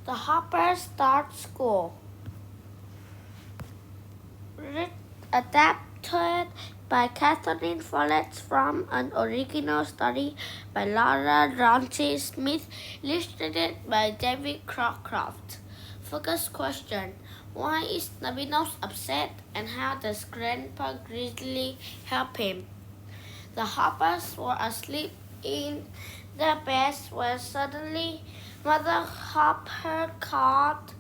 The Hopper Start School. Adapted by Kathleen Follett from an original story by Laura Ronchi Smith, illustrated by David Crocroft. Focus question: why is Nose upset, and how does Grandpa Grizzly help him? The Hoppers were asleep in their beds when suddenly Mother Hopper called,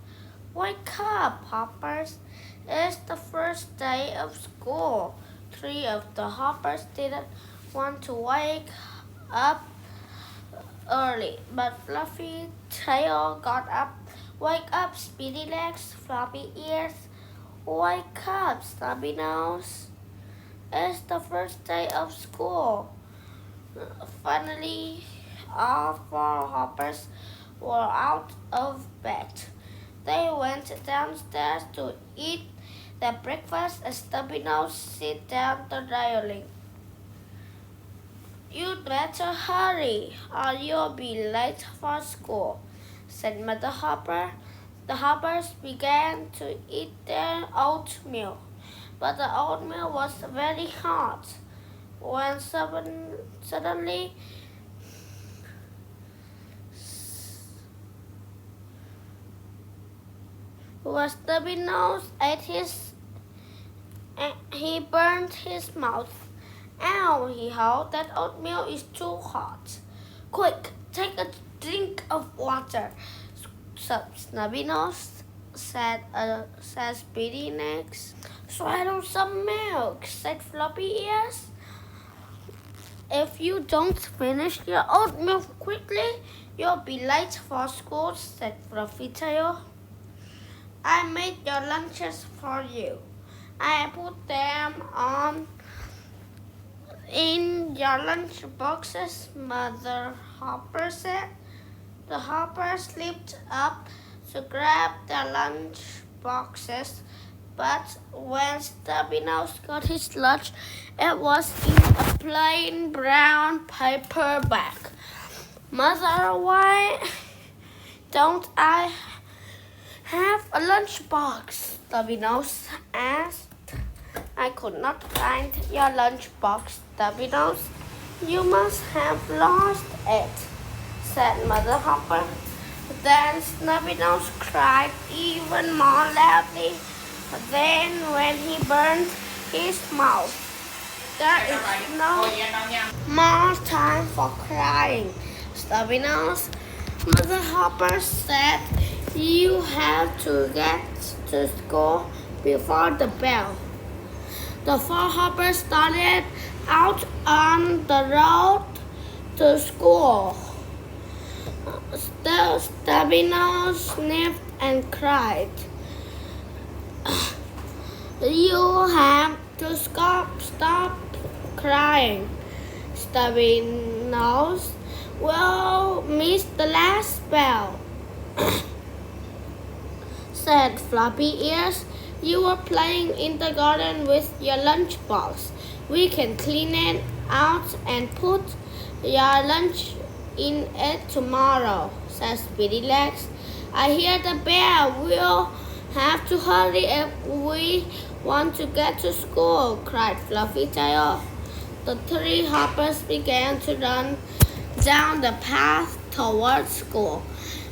"Wake up, Hoppers! It's the first day of school." Three of the Hoppers didn't want to wake up early, but Fluffy Tail got up. "Wake up, Speedy Legs, Floppy Ears! Wake up, Stubby Nose! It's the first day of school." Finally, all four Hoppers were out of bed. They went downstairs to eat their breakfast and Stubby Nose sit down dialing. "You'd better hurry, or you'll be late for school," said Mother Hopper. The Hoppers began to eat their oatmeal, but the oatmeal was very hot. When suddenly Stubby Nose he burned his mouth. "Ow!" he howled. "That oatmeal is too hot. Quick, take a drink of water." Stubby Nose said Speedy Legs. "Swallow some milk," said Floppy Ears. "If you don't finish your oatmeal quickly, you'll be late for school," said Fluffy Tail. "I made your lunches for you. I put them on in your lunch boxes," Mother Hopper said. The Hoppers slipped up to grab their lunch boxes, but when Stubby Nose got his lunch, it was in a plain brown paper bag. "Mother, why don't I have a lunchbox?" Stubby Nose asked. "I could not find your lunchbox, Stubby Nose. You must have lost it," said Mother Hopper. Then Stubby Nose cried even more loudly than when he burned his mouth. "There is no more time for crying, Stubby Nose," Mother Hopper said. "You have to get to school before the bell." The four Hoppers started out on the road to school. Stubby Nose sniffed and cried. "You have to stop crying, Stubby Nose. We'll miss the last bell," said Floppy Ears. "You were playing in the garden with your lunchbox. We can clean it out and put your lunch in it tomorrow," said Speedy Legs. "I hear the bell. We'll have to hurry if we want to get to school," cried Fluffy Tail. The three Hoppers began to run down the path towards school.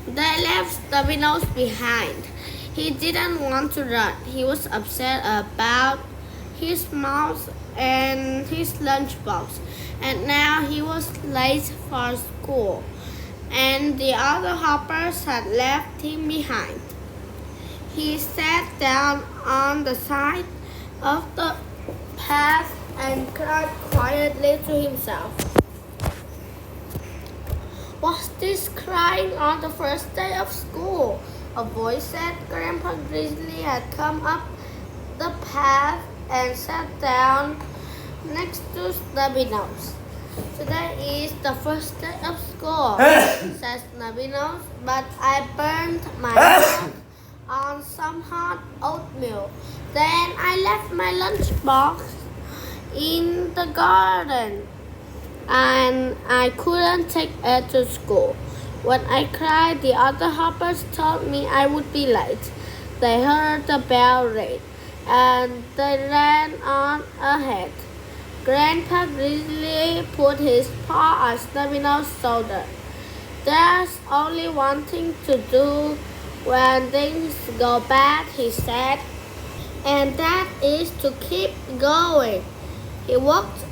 They left Stubby Nose behind. He didn't want to run. He was upset about his mouth and his lunchbox, and now he was late for school, and the other Hoppers had left him behind. He sat down on the side of the path and cried quietly to himself. "What's this crying on the first day of school?" a voice said. Grandpa Grizzly had come up the path and sat down next to Stubby Nose. "Today is the first day of school," said Stubby Nose, "but I burned my mouth on some hot oatmeal. Then I left my lunchbox in the garden, and I couldn't take it to school. When I cried, the other hoppers told me I would be late. They heard the bell ring, and they ran on ahead. Grandpa Grizzly put his paw on Snubby's shoulder. There's only one thing to do when things go bad, he said, and that is to keep going. He walked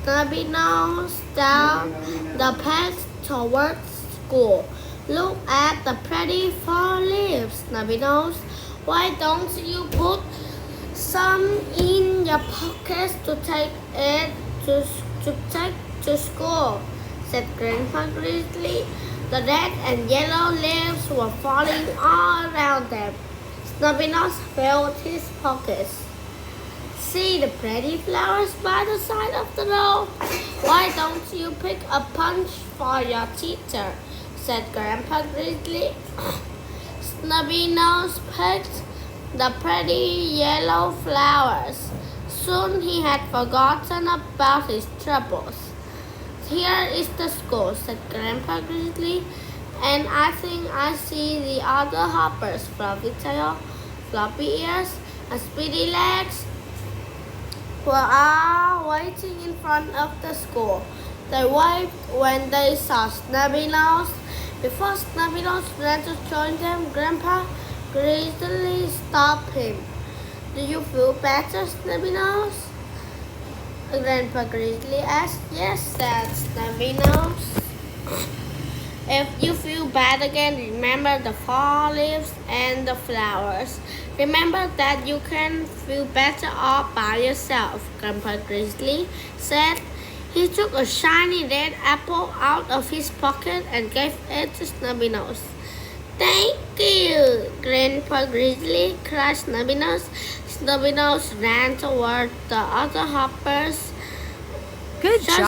Snubby Nose down the path towards school. Look at the pretty fall leaves, Snubby Nose. Why don't you put some in your pockets to take to school? Said Grandpa Grizzly. The red and yellow leaves were falling all around them. Snubby-Nose filled his pockets. See the pretty flowers by the side of the road? Why don't you pick a punch for your teacher? Said Grandpa Grizzly. Snubby-Nose picked the pretty yellow flowers. Soon he had forgotten about his troubles. Here is the school, said Grandpa Grizzly, and I think I see the other hoppers, fluffy tail, floppy ears, and speedy legs, were all waiting in front of the school. They waved when they saw Snubby Nose. Before Snubby Nose ran to join them, Grandpa Grizzly stopped him. Do you feel better, Snubby Nose? Grandpa Grizzly asked. Yes, said Snubby Nose. If you feel bad again, remember the fall leaves and the flowers. Remember that you can feel better all by yourself, Grandpa Grizzly said. He took a shiny red apple out of his pocket and gave it to Snubby Nose. Thank you, Grandpa Grizzly, cried Snubby Nose. Snubby Nose ran toward the other hoppers. Good job.